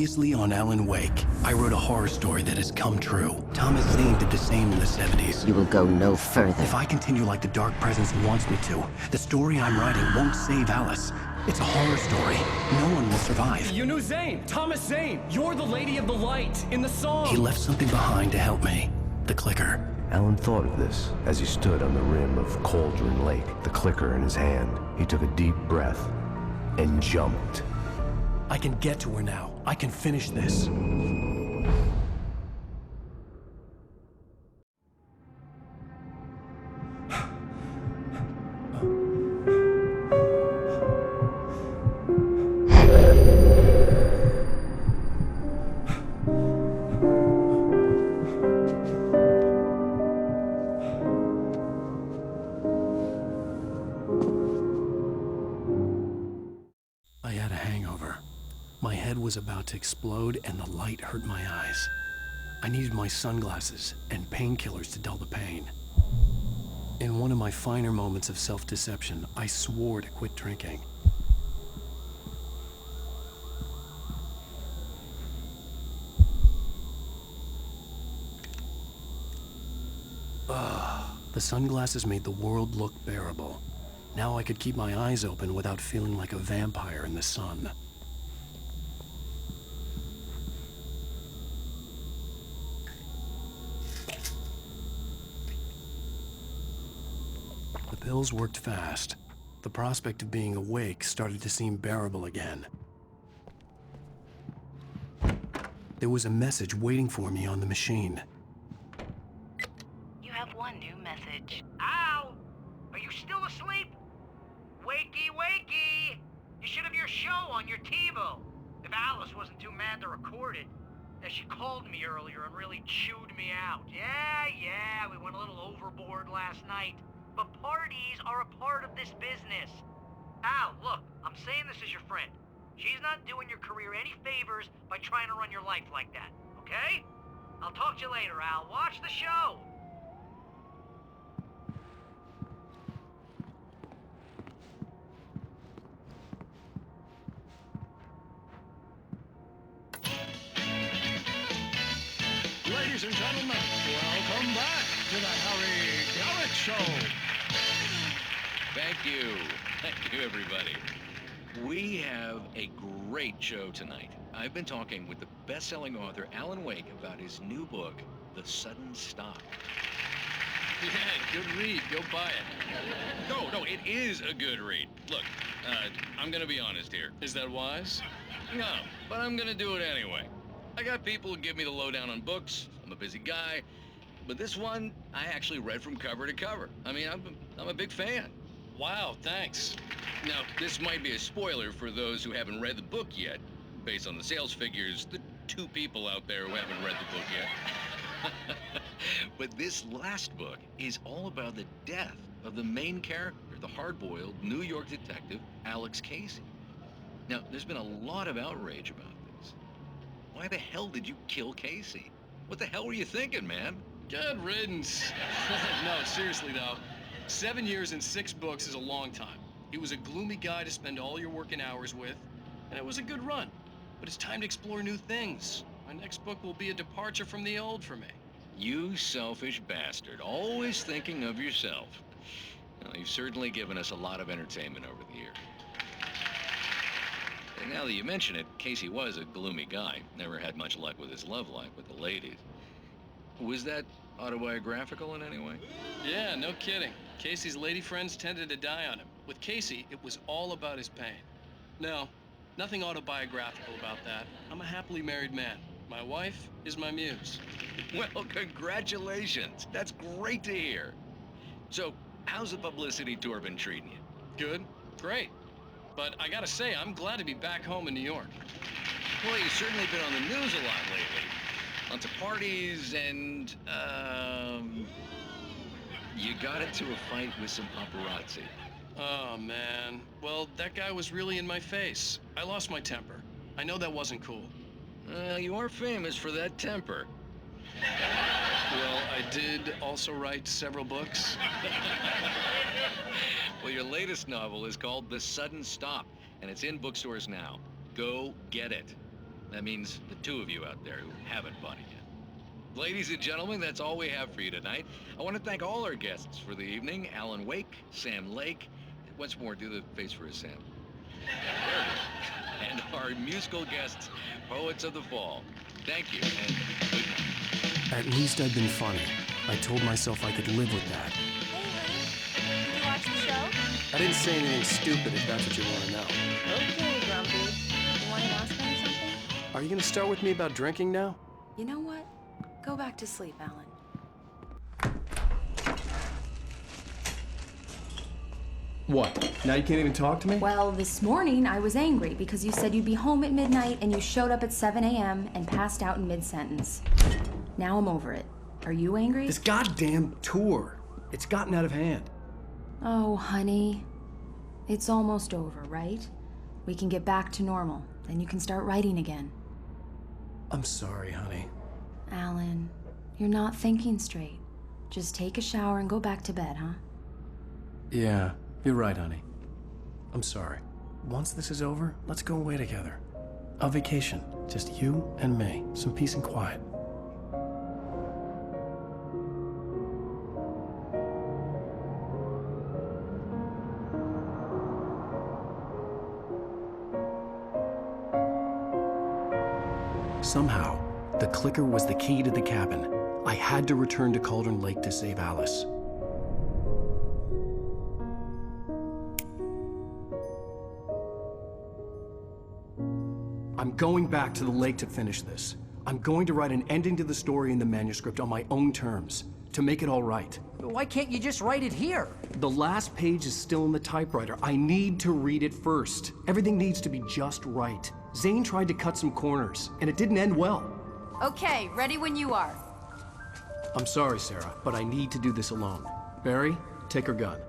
Previously on Alan Wake, I wrote a horror story that has come true. Thomas Zane did the same in the 70s. You will go no further. If I continue like the Dark Presence wants me to, the story I'm writing won't save Alice. It's a horror story. No one will survive. You knew Zane! Thomas Zane! You're the Lady of the Light in the song! He left something behind to help me. The clicker. Alan thought of this as he stood on the rim of Cauldron Lake, the clicker in his hand. He took a deep breath and jumped. I can get to her now. I can finish this. I had a hangover. My head was about to explode and the light hurt my eyes. I needed my sunglasses and painkillers to dull the pain. In one of my finer moments of self-deception, I swore to quit drinking. The sunglasses made the world look bearable. Now I could keep my eyes open without feeling like a vampire in the sun. The pills worked fast. The prospect of being awake started to seem bearable again. There was a message waiting for me on the machine. You have one new message. Al! Are you still asleep? Wakey, wakey! You should have your show on your TiVo. If Alice wasn't too mad to record it. Yeah, she called me earlier and really chewed me out. Yeah, we went a little overboard last night. But parties are a part of this business. Al, look, I'm saying this as your friend. She's not doing your career any favors by trying to run your life like that, okay? I'll talk to you later, Al. Watch the show! Ladies and gentlemen, welcome back to the Harry Garrett Show. Thank you. Thank you, everybody. We have a great show tonight. I've been talking with the best-selling author, Alan Wake, about his new book, The Sudden Stop. Yeah, good read. Go buy it. No, it is a good read. Look, I'm gonna be honest here. Is that wise? No, but I'm gonna do it anyway. I got people who give me the lowdown on books. I'm a busy guy. But this one, I actually read from cover to cover. I mean, I'm a big fan. Wow, thanks. Now, this might be a spoiler for those who haven't read the book yet. Based on the sales figures, the 2 people out there who haven't read the book yet. But this last book is all about the death of the main character, the hard-boiled New York detective, Alex Casey. Now, there's been a lot of outrage about this. Why the hell did you kill Casey? What the hell were you thinking, man? Good riddance. No, seriously though, 7 years and 6 books is a long time. He was a gloomy guy to spend all your working hours with, and it was a good run. But it's time to explore new things. My next book will be a departure from the old for me. You selfish bastard, always thinking of yourself. Well, you've certainly given us a lot of entertainment over the years. And now that you mention it, Casey was a gloomy guy. Never had much luck with his love life with the ladies. Was that autobiographical in any way? Yeah, no kidding. Casey's lady friends tended to die on him. With Casey, it was all about his pain. No, nothing autobiographical about that. I'm a happily married man. My wife is my muse. Well, congratulations. That's great to hear. So, how's the publicity tour been treating you? Good, great. But I gotta say, I'm glad to be back home in New York. Well, you've certainly been on the news a lot lately. Lots of parties and, you got into a fight with some paparazzi. Oh, man. Well, that guy was really in my face. I lost my temper. I know that wasn't cool. You are famous for that temper. Well, I did also write several books. Well, your latest novel is called The Sudden Stop, and it's in bookstores now. Go get it. That means the two of you out there who haven't bought it yet. Ladies and gentlemen, that's all we have for you tonight. I want to thank all our guests for the evening. Alan Wake, Sam Lake. Once more, do the face for a Sam. There it is. And our musical guests, Poets of the Fall. Thank you, and good night. At least I'd been funny. I told myself I could live with that. Hey, Lou. Did you watch the show? I didn't say anything stupid if that's what you want to know. Okay, Grumpy. You want to ask me something? Are you going to start with me about drinking now? You know what? Go back to sleep, Alan. What? Now you can't even talk to me? Well, this morning I was angry because you said you'd be home at midnight and you showed up at 7 a.m. and passed out in mid-sentence. Now I'm over it. Are you angry? This goddamn tour. It's gotten out of hand. Oh, honey. It's almost over, right? We can get back to normal. Then you can start writing again. I'm sorry, honey. Alan, you're not thinking straight. Just take a shower and go back to bed, huh? Yeah, you're right, honey. I'm sorry. Once this is over, let's go away together. A vacation. Just you and me. Some peace and quiet. Somehow, the clicker was the key to the cabin. I had to return to Cauldron Lake to save Alice. I'm going back to the lake to finish this. I'm going to write an ending to the story in the manuscript on my own terms, to make it all right. Why can't you just write it here? The last page is still in the typewriter. I need to read it first. Everything needs to be just right. Zane tried to cut some corners, and it didn't end well. Okay, ready when you are. I'm sorry, Sarah, but I need to do this alone. Barry, take her gun.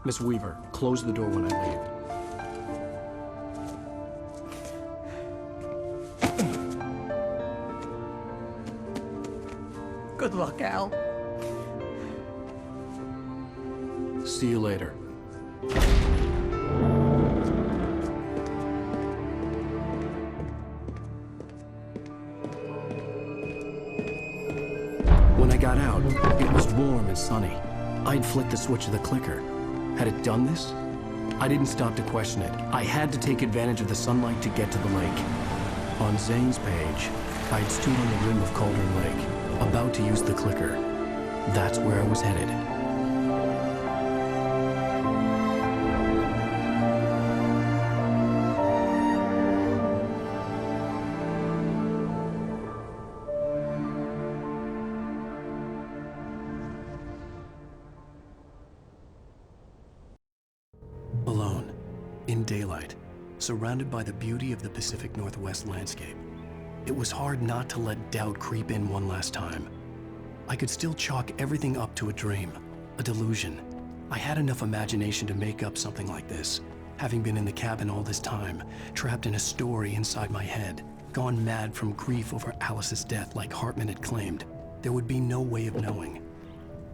Miss Weaver, close the door when I leave. Good luck, Al. See you later. When I got out, it was warm and sunny. I'd flicked the switch of the clicker. Had it done this? I didn't stop to question it. I had to take advantage of the sunlight to get to the lake. On Zane's page, I'd stood on the rim of Cauldron Lake, about to use the clicker. That's where I was headed. Alone, in daylight, surrounded by the beauty of the Pacific Northwest landscape, it was hard not to let doubt creep in one last time. I could still chalk everything up to a dream, a delusion. I had enough imagination to make up something like this, having been in the cabin all this time, trapped in a story inside my head, gone mad from grief over Alice's death like Hartman had claimed. There would be no way of knowing.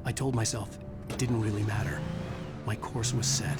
I told myself it didn't really matter. My course was set.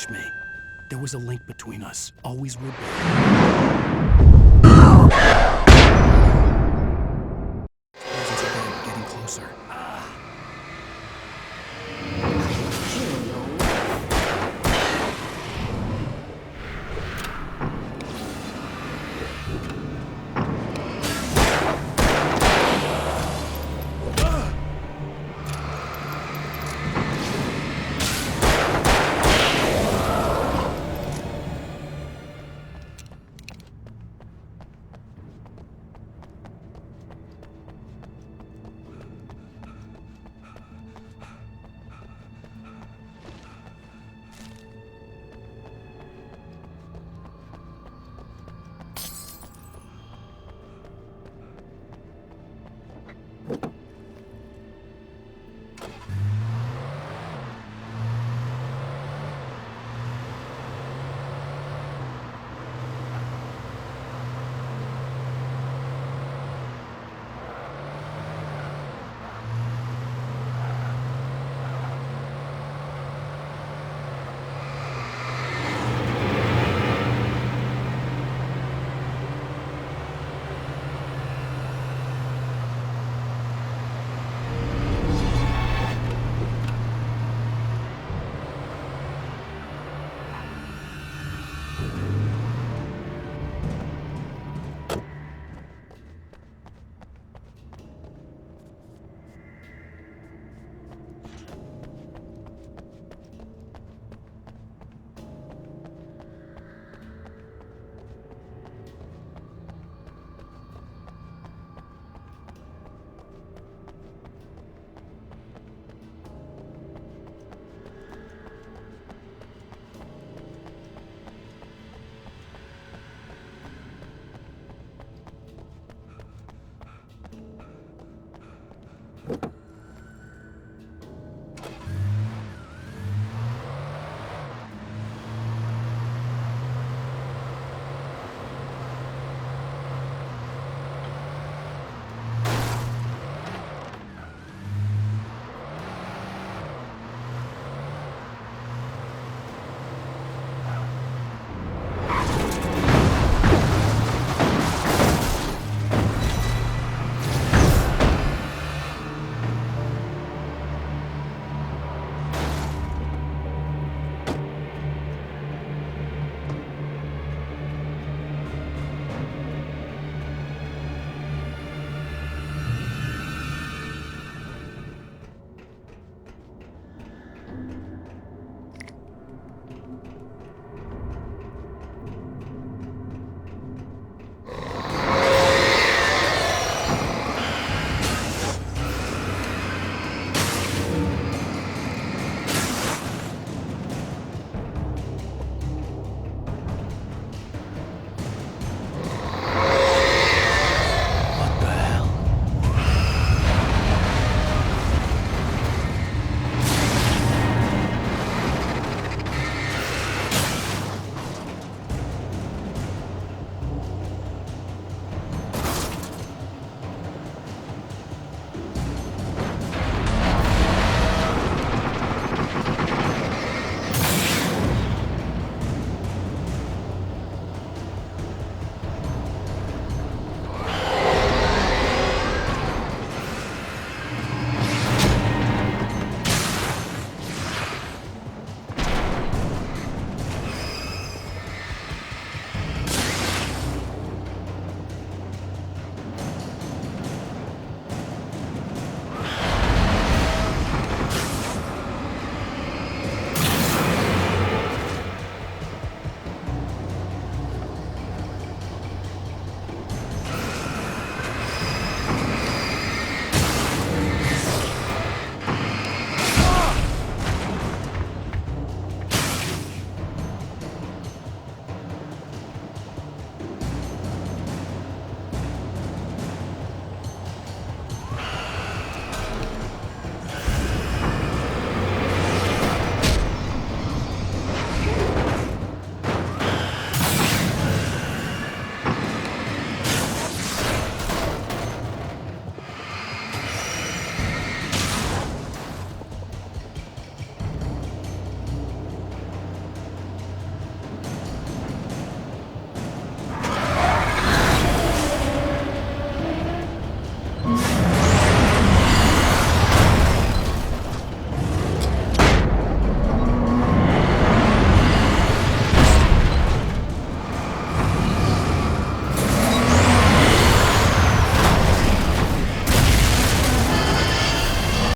Me. There was a link between us. Always would be. Presence closer.